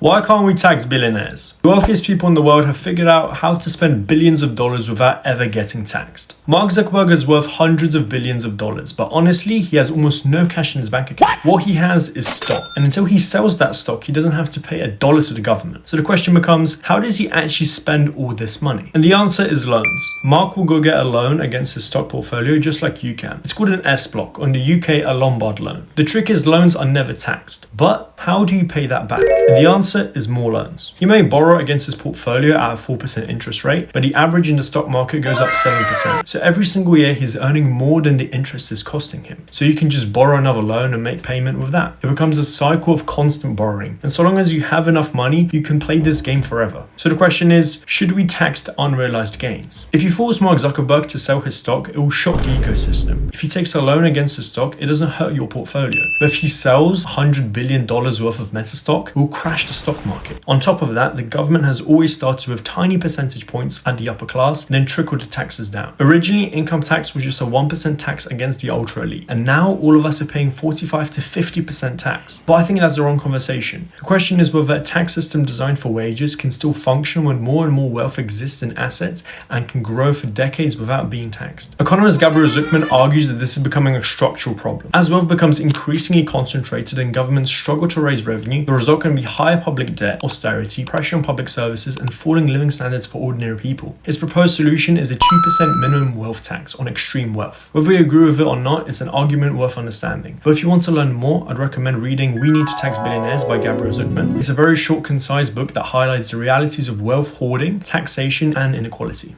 Why can't we tax billionaires? The wealthiest people in the world have figured out how to spend billions of dollars without ever getting taxed. Mark Zuckerberg is worth hundreds of billions of dollars, but honestly, he has almost no cash in his bank account. What he has is stock, and until he sells that stock, he doesn't have to pay $1 to the government. So the question becomes, how does he actually spend all this money? And the answer is loans. Mark will go get a loan against his stock portfolio just like you can. It's called an S block, on the UK a Lombard loan. The trick is loans are never taxed, but how do you pay that back? And the answer is more loans. He may borrow against his portfolio at a 4% interest rate, but the average in the stock market goes up 7%. So every single year he's earning more than the interest is costing him. So you can just borrow another loan and make payment with that. It becomes a cycle of constant borrowing. And so long as you have enough money, you can play this game forever. So the question is, should we tax the unrealized gains? If you force Mark Zuckerberg to sell his stock, it will shock the ecosystem. If he takes a loan against his stock, it doesn't hurt your portfolio. But if he sells $100 billion worth of Meta stock, it will crash the stock market. On top of that, the government has always started with tiny percentage points at the upper class and then trickled the taxes down. Originally, income tax was just a 1% tax against the ultra elite, and now all of us are paying 45 to 50% tax. But I think that's the wrong conversation. The question is whether a tax system designed for wages can still function when more and more wealth exists in assets and can grow for decades without being taxed. Economist Gabriel Zucman argues that this is becoming a structural problem. As wealth becomes increasingly concentrated and governments struggle to raise revenue, the result can be higher public debt, austerity, pressure on public services, and falling living standards for ordinary people. His proposed solution is a 2% minimum wealth tax on extreme wealth. Whether you agree with it or not, it's an argument worth understanding. But if you want to learn more, I'd recommend reading We Need to Tax Billionaires by Gabriel Zucman. It's a very short, concise book that highlights the realities of wealth hoarding, taxation, and inequality.